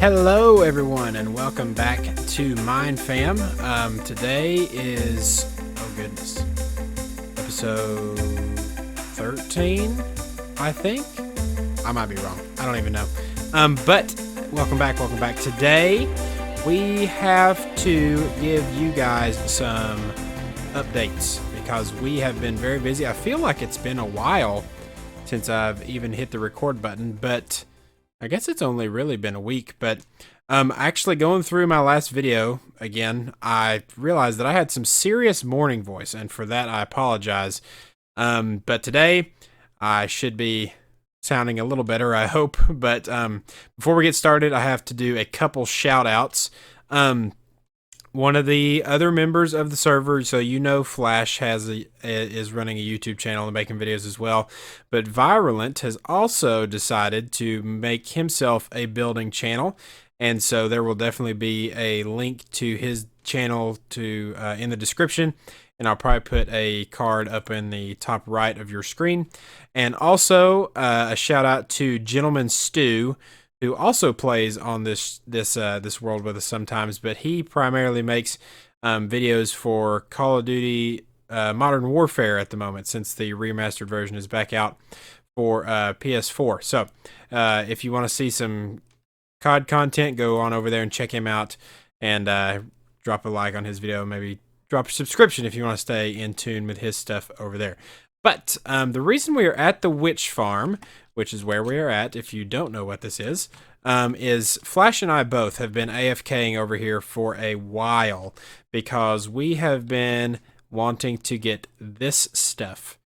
Hello everyone and welcome back to MineFam. Today is, oh goodness, episode 13, I think? I might be wrong, I don't even know. But welcome back. Today we have to give you guys some updates because we have been very busy. I feel like it's been a while since I've even hit the record button, but I guess it's only really been a week. But actually going through my last video again, I realized that I had some serious morning voice, and for that I apologize. But today I should be sounding a little better, I hope. But before we get started, I have to do a couple shout outs. One of the other members of the server, so you know Flash is running a YouTube channel and making videos as well, but Virulent has also decided to make himself a building channel, and so there will definitely be a link to his channel in the description, and I'll probably put a card up in the top right of your screen. And also a shout out to Gentleman Stew, who also plays on this world with us sometimes, but he primarily makes videos for Call of Duty Modern Warfare at the moment, since the remastered version is back out for PS4. So if you want to see some COD content, go on over there and check him out, and drop a like on his video, maybe drop a subscription if you want to stay in tune with his stuff over there. But the reason we are at the witch farm, which is where we are at, if you don't know what this is Flash and I both have been AFKing over here for a while because we have been wanting to get this stuff.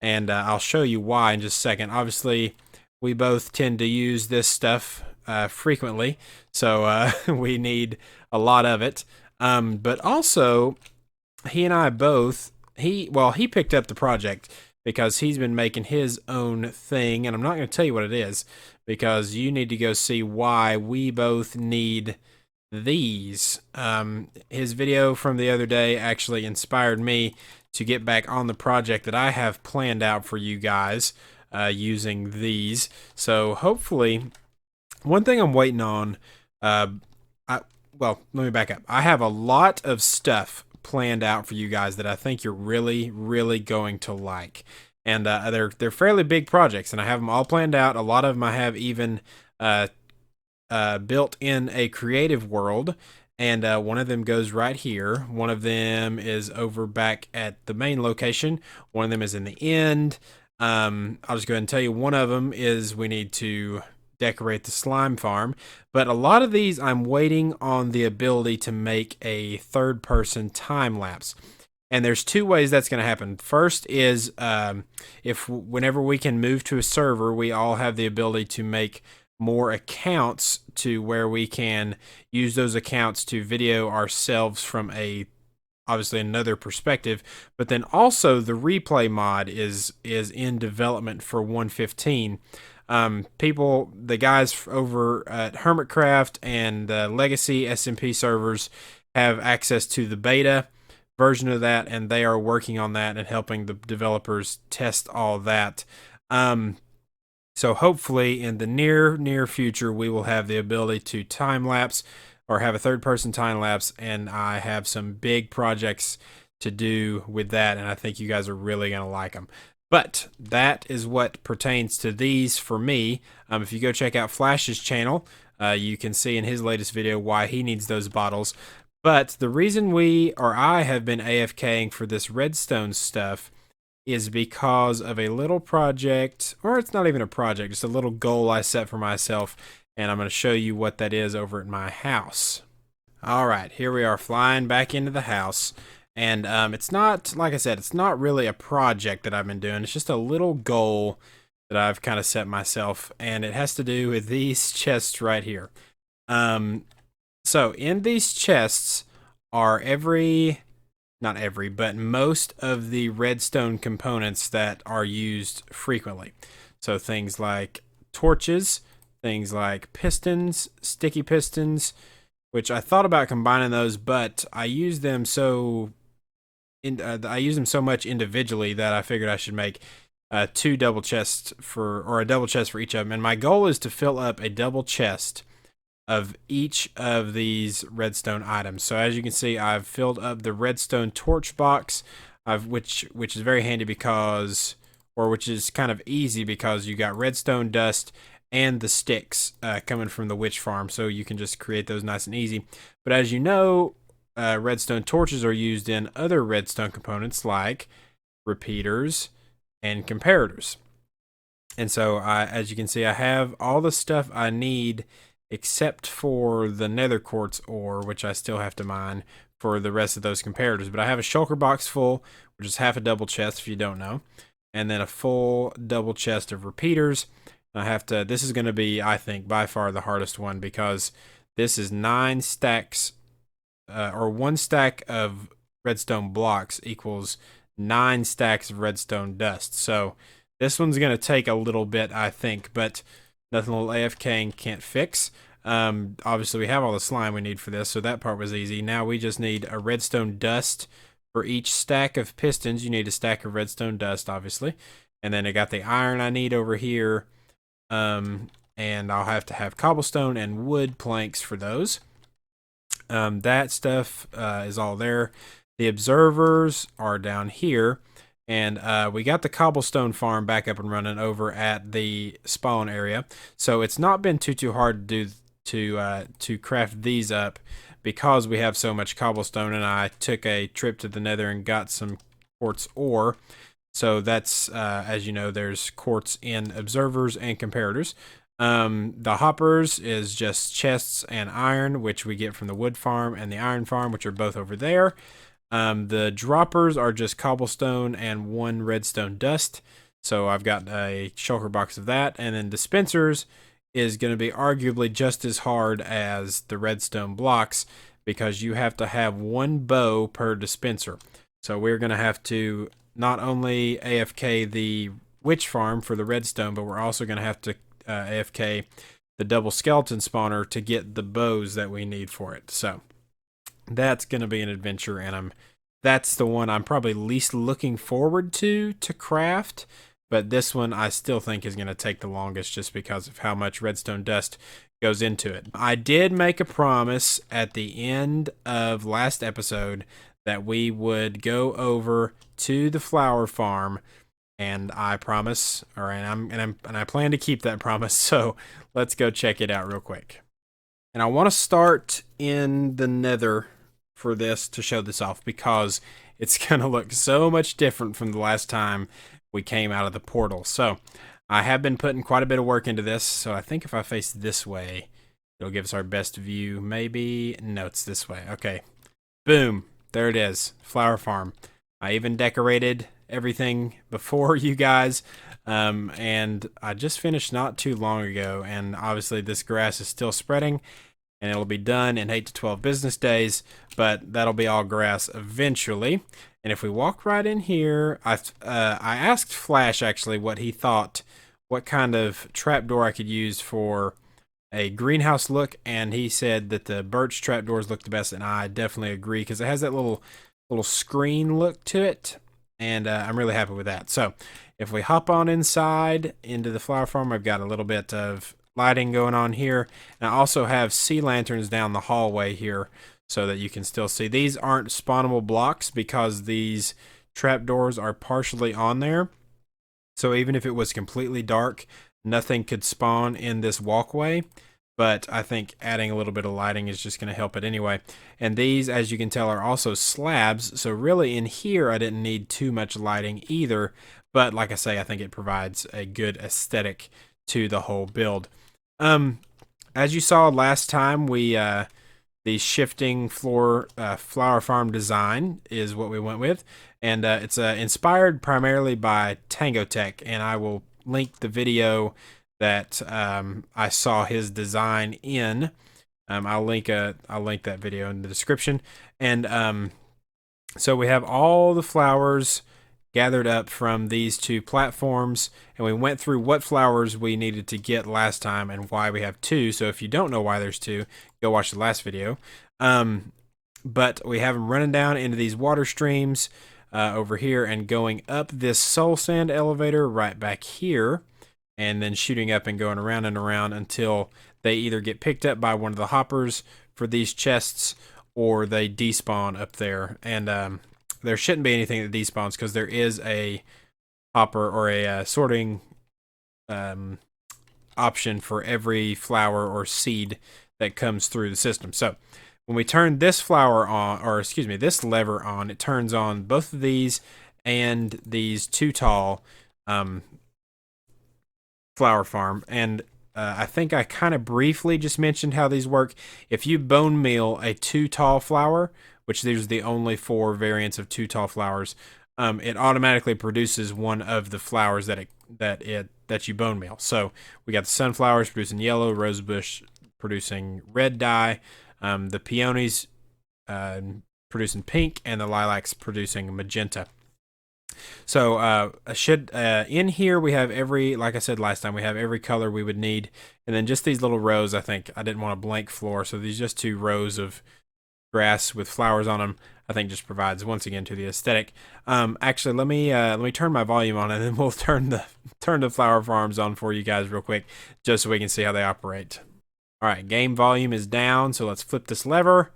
And I'll show you why in just a second. Obviously, we both tend to use this stuff frequently, so we need a lot of it. But also, he and I both, he picked up the project because he's been making his own thing, and I'm not going to tell you what it is because you need to go see why we both need these. His video from the other day actually inspired me to get back on the project that I have planned out for you guys using these. So hopefully, one thing I'm waiting on, let me back up. I have a lot of stuff planned out for you guys that I think you're really going to like, and they're fairly big projects, and I have them all planned out. A lot of them I have even built in a creative world, and one of them goes right here. One of them is over back at the main location. One of them is in the end. I'll just go ahead and tell you, one of them is we need to decorate the slime farm, but a lot of these I'm waiting on the ability to make a third-person time lapse, and there's two ways that's going to happen. First is whenever we can move to a server, we all have the ability to make more accounts to where we can use those accounts to video ourselves from obviously another perspective. But then also the replay mod is in development for 1.15. The guys over at Hermitcraft and Legacy SMP servers have access to the beta version of that, and they are working on that and helping the developers test all that. So hopefully in the near future, we will have the ability to time lapse or have a third-person time lapse, and I have some big projects to do with that, and I think you guys are really going to like them. But that is what pertains to these for me. If you go check out Flash's channel, you can see in his latest video why he needs those bottles. But the reason I have been AFKing for this redstone stuff is because of a little project, or it's not even a project, just a little goal I set for myself, and I'm going to show you what that is over at my house. All right, here we are flying back into the house. And it's not, like I said, it's not really a project that I've been doing. It's just a little goal that I've kind of set myself, and it has to do with these chests right here. So in these chests are not every, but most of the redstone components that are used frequently. So things like torches, things like pistons, sticky pistons, which I thought about combining those, but I use them so much individually that I figured I should make two double chests or a double chest for each of them. And my goal is to fill up a double chest of each of these redstone items. So as you can see, I've filled up the redstone torch box, which is very handy because, or which is kind of easy because you got redstone dust and the sticks coming from the witch farm, so you can just create those nice and easy. But as you know, redstone torches are used in other redstone components like repeaters and comparators. And so, as you can see, I have all the stuff I need except for the nether quartz ore, which I still have to mine for the rest of those comparators. But I have a shulker box full, which is half a double chest if you don't know, and then a full double chest of repeaters. I have to, this is going to be, I think, by far the hardest one because this is 9 stacks, or 1 stack of redstone blocks equals 9 stacks of redstone dust. So this one's going to take a little bit, I think, but nothing little AFK can't fix. Obviously, we have all the slime we need for this, so that part was easy. Now we just need a redstone dust for each stack of pistons. You need a stack of redstone dust, obviously. And then I got the iron I need over here. And I'll have to have cobblestone and wood planks for those. That stuff is all there. The observers are down here. And we got the cobblestone farm back up and running over at the spawn area. So it's not been too hard to do to craft these up because we have so much cobblestone, and I took a trip to the nether and got some quartz ore. So that's, as you know, there's quartz in observers and comparators. The hoppers is just chests and iron, which we get from the wood farm and the iron farm, which are both over there. The droppers are just cobblestone and 1 redstone dust. So I've got a shulker box of that. And then dispensers is going to be arguably just as hard as the redstone blocks because you have to have 1 bow per dispenser. So we're going to have to not only AFK the witch farm for the redstone, but we're also going to have to AFK the double skeleton spawner to get the bows that we need for it. So that's going to be an adventure, and that's the one I'm probably least looking forward to craft. But this one I still think is going to take the longest just because of how much redstone dust goes into it. I did make a promise at the end of last episode that we would go over to the flower farm, and I promise, and I plan to keep that promise. So let's go check it out real quick. And I want to start in the nether for this to show this off because it's going to look so much different from the last time we came out of the portal. So I have been putting quite a bit of work into this. So I think if I face this way, it'll give us our best view. Maybe, no, it's this way. Okay, boom. There it is, flower farm. I even decorated everything before you guys, and I just finished not too long ago, and obviously this grass is still spreading, and it'll be done in 8 to 12 business days, but that'll be all grass eventually. And if we walk right in here, I asked Flash actually what he thought, what kind of trapdoor I could use for a greenhouse look, and he said that the birch trapdoors look the best, and I definitely agree because it has that little screen look to it, and I'm really happy with that. So if we hop on inside into the flower farm, I've got a little bit of lighting going on here, and I also have sea lanterns down the hallway here so that you can still see. These aren't spawnable blocks because these trapdoors are partially on there, so even if it was completely dark, nothing could spawn in this walkway, but I think adding a little bit of lighting is just going to help it anyway. And these, as you can tell, are also slabs, so really in here I didn't need too much lighting either, but like I say, I think it provides a good aesthetic to the whole build. As you saw last time, the shifting floor flower farm design is what we went with, and it's inspired primarily by Tango Tech, and I will link the video that I saw his design in. I'll link that video in the description. And so we have all the flowers gathered up from these 2 platforms, and we went through what flowers we needed to get last time and why we have 2. So if you don't know why there's 2, go watch the last video. But we have them running down into these water streams over here and going up this soul sand elevator right back here, and then shooting up and going around and around until they either get picked up by one of the hoppers for these chests, or they despawn up there. And there shouldn't be anything that despawns, because there is a hopper or a sorting option for every flower or seed that comes through the system. So when we turn this flower on, or excuse me, this lever on, it turns on both of these and these too tall flower farm. And I think I kind of briefly just mentioned how these work. If you bone meal a too tall flower, which these are the only 4 variants of too tall flowers, it automatically produces one of the flowers that you bone meal. So we got the sunflowers producing yellow, rosebush producing red dye, the peonies producing pink, and the lilacs producing magenta. So in here we have every, like I said last time, we have every color we would need, and then just these little rows. I think I didn't want a blank floor, so these just 2 rows of grass with flowers on them, I think just provides, once again, to the aesthetic. Actually, let me turn my volume on, and then we'll turn the flower farms on for you guys real quick, just so we can see how they operate. All right, game volume is down, so let's flip this lever,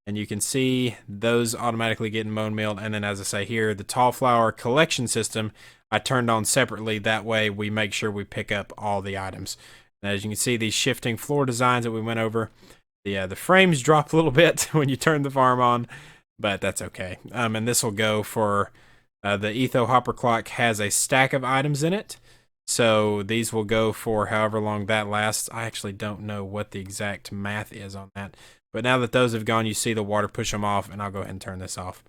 and you can see those automatically getting bone mealed. And then, as I say here, the tall flower collection system I turned on separately. That way we make sure we pick up all the items. And as you can see, these shifting floor designs that we went over, the frames drop a little bit when you turn the farm on, but that's okay. And this will go for the Etho Hopper Clock has a stack of items in it, so these will go for however long that lasts. I actually don't know what the exact math is on that, but now that those have gone, you see the water push them off, and I'll go ahead and turn this off.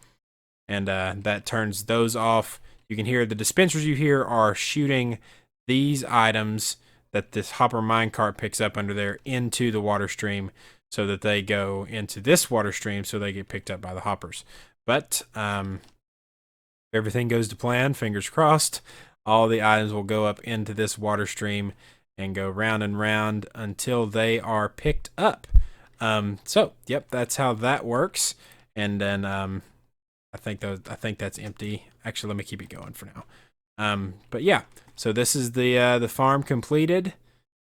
And that turns those off. You can hear the dispensers you hear are shooting these items that this hopper minecart picks up under there into the water stream, so that they go into this water stream, so they get picked up by the hoppers. But everything goes to plan, fingers crossed, all the items will go up into this water stream and go round and round until they are picked up. So yep, that's how that works. And then I think that's empty. Actually, let me keep it going for now. But yeah, so this is the farm completed.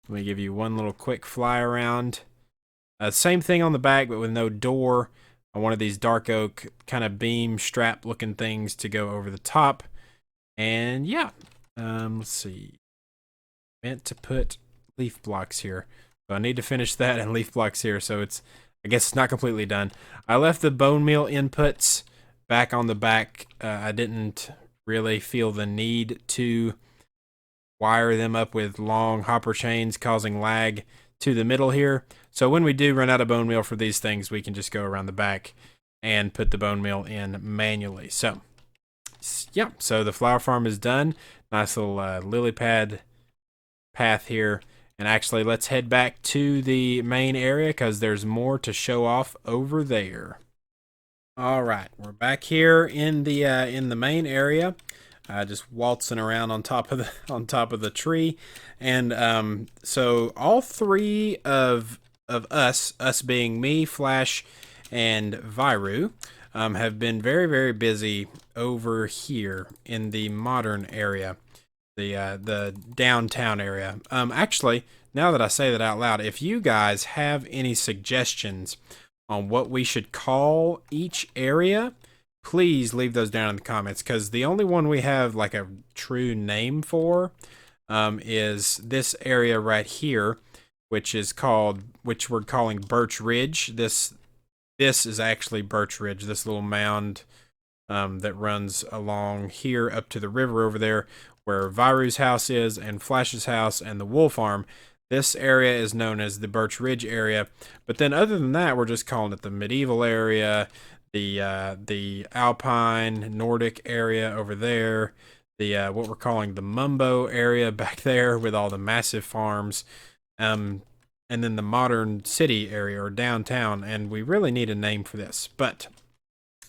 Let me give you one little quick fly around. Same thing on the back, but with no door. On one of these dark oak kind of beam strap looking things to go over the top. And yeah, let's see. Meant to put leaf blocks here, so I need to finish that, and leaf blocks here. So I guess it's not completely done. I left the bone meal inputs back on the back. I didn't really feel the need to wire them up with long hopper chains, causing lag to the middle here. So when we do run out of bone meal for these things, we can just go around the back and put the bone meal in manually. So yeah, so the flower farm is done. Nice little lily pad path here. And actually, let's head back to the main area, because there's more to show off over there. All right, we're back here in the main area. Just waltzing around on top of the tree. And so all 3 of us being me, Flash, and Viru, have been very, very busy over here in the modern area, the downtown area. Actually, now that I say that out loud, if you guys have any suggestions on what we should call each area, please leave those down in the comments, because the only one we have like a true name for is this area right here, which we're calling Birch Ridge. This is actually Birch Ridge, this little mound that runs along here up to the river over there, where Viru's house is, and Flash's house, and the wool farm. This area is known as the Birch Ridge area. But then other than that, we're just calling it the medieval area, the Alpine Nordic area over there, the what we're calling the Mumbo area back there with all the massive farms, and then the modern city area or downtown. And we really need a name for this, but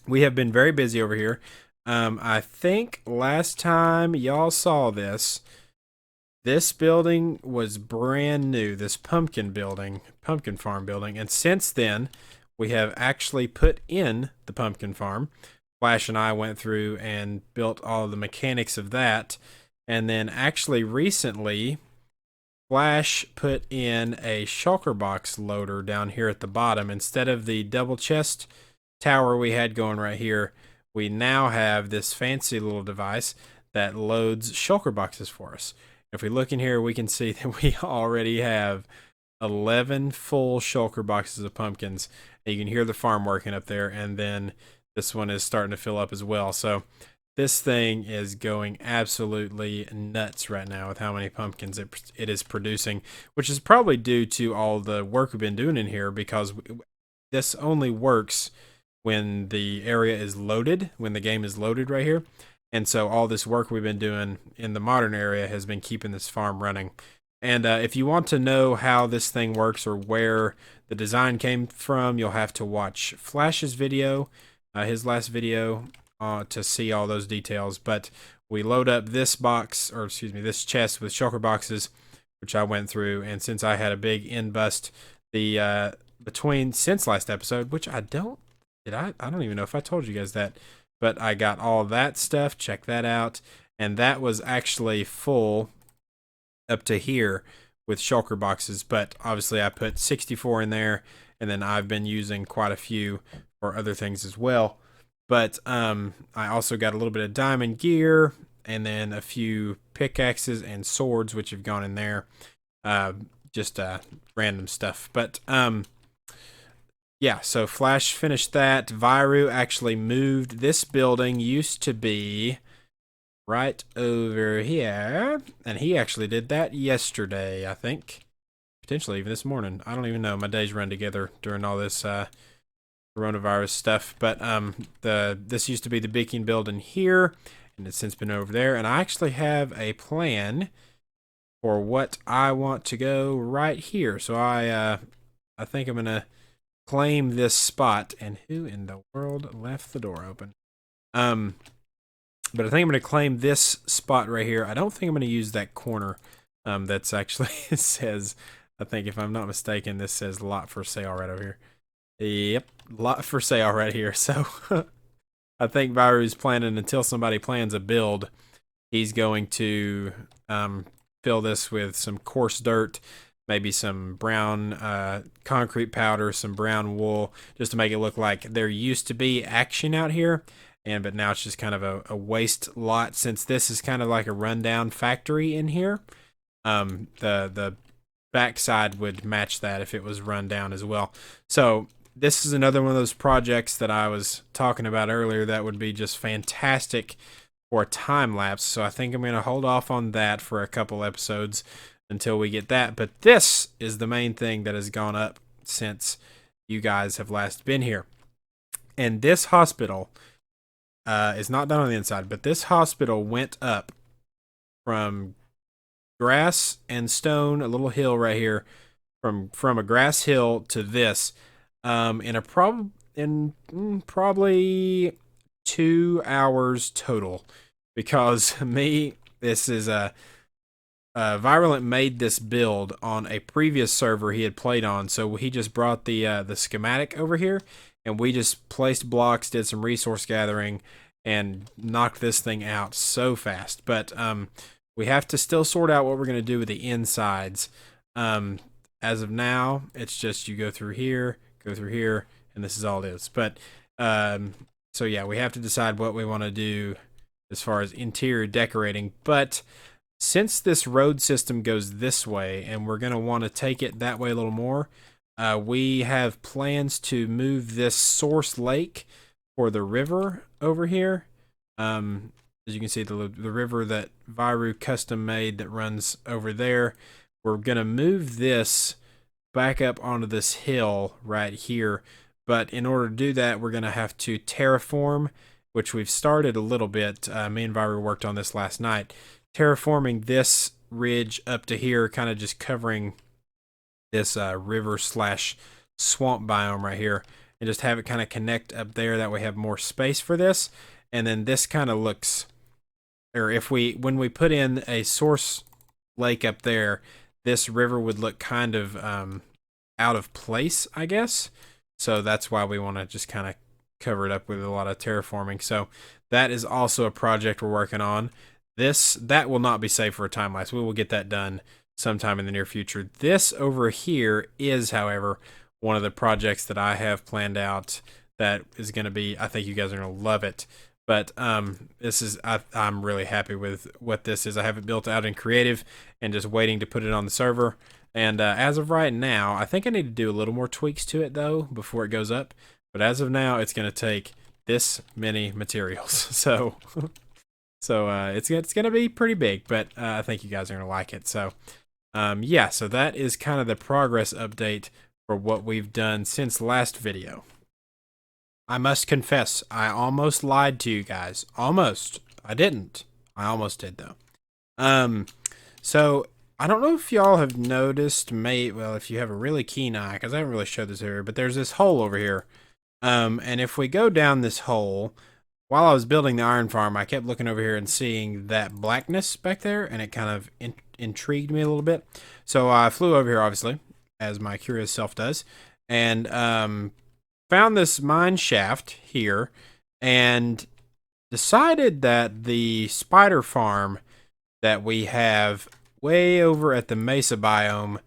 we have been very busy over here. I think last time y'all saw this building was brand new, this pumpkin farm building, and since then we have actually put in the pumpkin farm. Flash and I went through and built all of the mechanics of that, and then actually recently Flash put in a shulker box loader down here at the bottom. Instead of the double chest tower we had going right here, we now have this fancy little device that loads shulker boxes for us. If we look in here, we can see that we already have 11 full shulker boxes of pumpkins. And you can hear the farm working up there, and then this one is starting to fill up as well. So this thing is going absolutely nuts right now with how many pumpkins it is producing, which is probably due to all the work we've been doing in here, because this only works when the area is loaded, when the game is loaded right here. And so all this work we've been doing in the modern area has been keeping this farm running. And if you want to know how this thing works or where the design came from, you'll have to watch Flash's video, his last video, to see all those details. But we load up this box, or excuse me, this chest with shulker boxes, which I went through. And since I had a big end bust since last episode, which I don't even know if I told you guys that, but I got all that stuff. Check that out. And that was actually full up to here with shulker boxes, but obviously I put 64 in there, and then I've been using quite a few for other things as well. But I also got a little bit of diamond gear, and then a few pickaxes and swords, which have gone in there. Just random stuff. But yeah, so Flash finished that. Viru actually moved. This building used to be right over here, and he actually did that yesterday, I think. Potentially even this morning. I don't even know. My days run together during all this coronavirus stuff. But this used to be the beacon building here, and it's since been over there. And I actually have a plan for what I want to go right here. So I think I'm gonna claim this spot. And who in the world left the door open? But I think I'm going to claim this spot right here. I don't think I'm going to use that corner. That's actually, it says, I think if I'm not mistaken, this says lot for sale right over here. Yep, lot for sale right here. So I think Viru's planning, until somebody plans a build, he's going to fill this with some coarse dirt, maybe some brown concrete powder, some brown wool, just to make it look like there used to be action out here. But now it's just kind of a waste lot, since this is kind of like a rundown factory in here. The backside would match that if it was run down as well. So this is another one of those projects that I was talking about earlier that would be just fantastic for a time lapse. So I think I'm going to hold off on that for a couple episodes until we get that. But this is the main thing that has gone up since you guys have last been here. And this hospital is not done on the inside, but this hospital went up from grass and stone, a little hill right here, from a grass hill to this, in probably 2 hours total, because this is Virulent made this build on a previous server he had played on, so he just brought the schematic over here, and we just placed blocks, did some resource gathering, and knocked this thing out so fast. But we have to still sort out what we're going to do with the insides. As of now, it's just you go through here, and this is all it is. But so yeah, we have to decide what we want to do as far as interior decorating. But since this road system goes this way, and we're going to want to take it that way a little more, we have plans to move this source lake for the river over here. As you can see, the river that Viru custom made that runs over there, we're going to move this back up onto this hill right here. But in order to do that, we're going to have to terraform, which we've started a little bit. Me and Viru worked on this last night. Terraforming this ridge up to here, kind of just covering this river / swamp biome right here, and just have it kind of connect up there. That way we have more space for this. And then this kind of looks, or when we put in a source lake up there, this river would look kind of out of place, I guess. So that's why we want to just kind of cover it up with a lot of terraforming. So that is also a project we're working on. That will not be saved for a time lapse. We will get that done sometime in the near future. This over here is, however, one of the projects that I have planned out that is going to be, I think you guys are going to love it. But this is, I'm really happy with what this is. I have it built out in creative and just waiting to put it on the server. And as of right now, I think I need to do a little more tweaks to it though before it goes up. But as of now, it's going to take this many materials. So it's going to be pretty big, but I think you guys are going to like it. So yeah, so that is kind of the progress update for what we've done since last video. I must confess, I almost lied to you guys. Almost. I didn't. I almost did though. So I don't know if y'all have noticed, well, if you have a really keen eye, because I haven't really showed this area, but there's this hole over here. And if we go down this hole, while I was building the iron farm, I kept looking over here and seeing that blackness back there, and it kind of intrigued me a little bit. So I flew over here, obviously, as my curious self does, and found this mine shaft here, and decided that the spider farm that we have way over at the Mesa biome,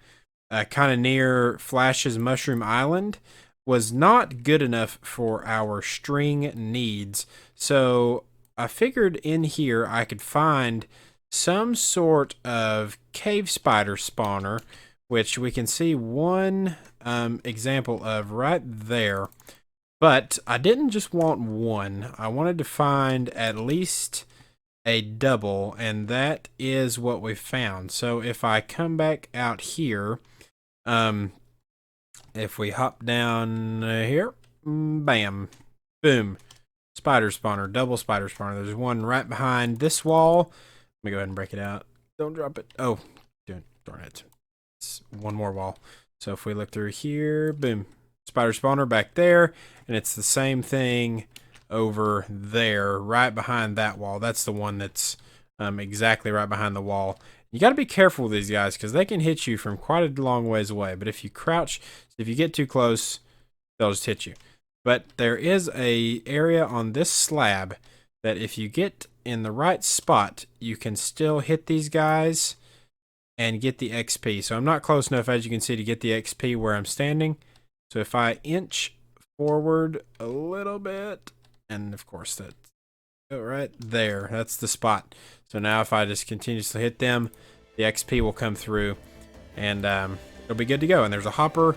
kind of near Flash's Mushroom Island, was not good enough for our string needs. So I figured in here I could find some sort of cave spider spawner, which we can see one example of right there. But I didn't just want one. I wanted to find at least a double, and that is what we found. So if I come back out here, if we hop down here, bam, boom, spider spawner, double spider spawner. There's one right behind this wall. Let me go ahead and break it out. Don't drop it. Oh, darn it. It's one more wall. So if we look through here, boom, spider spawner back there, and it's the same thing over there, right behind that wall. That's the one that's exactly right behind the wall. You got to be careful with these guys because they can hit you from quite a long ways away. But if you crouch, if you get too close, they'll just hit you. But there is a area on this slab that if you get in the right spot, you can still hit these guys and get the XP. So I'm not close enough, as you can see, to get the XP where I'm standing. So if I inch forward a little bit, and of course that's right there, that's the spot. So now if I just continuously hit them, the XP will come through, and it'll be good to go. And there's a hopper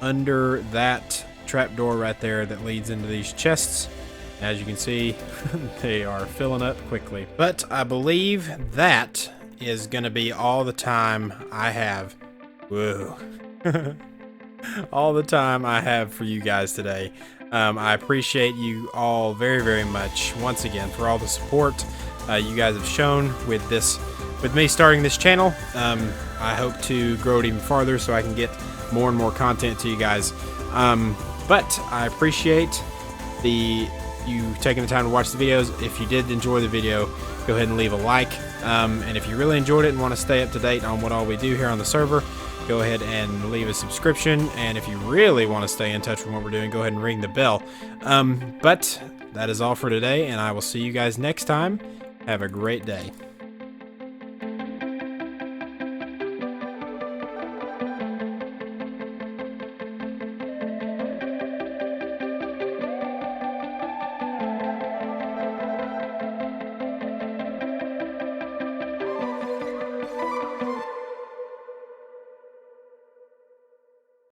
under that trapdoor right there that leads into these chests. As you can see, they are filling up quickly. But I believe that is going to be all the time I have. Whoa. All the time I have for you guys today. I appreciate you all very, very much once again for all the support you guys have shown with me starting this channel. I hope to grow it even farther so I can get more and more content to you guys. But I appreciate you taking the time to watch the videos. If you did enjoy the video, go ahead and leave a like. And if you really enjoyed it and want to stay up to date on what all we do here on the server, go ahead and leave a subscription. And if you really want to stay in touch with what we're doing, go ahead and ring the bell. But that is all for today, and I will see you guys next time. Have a great day.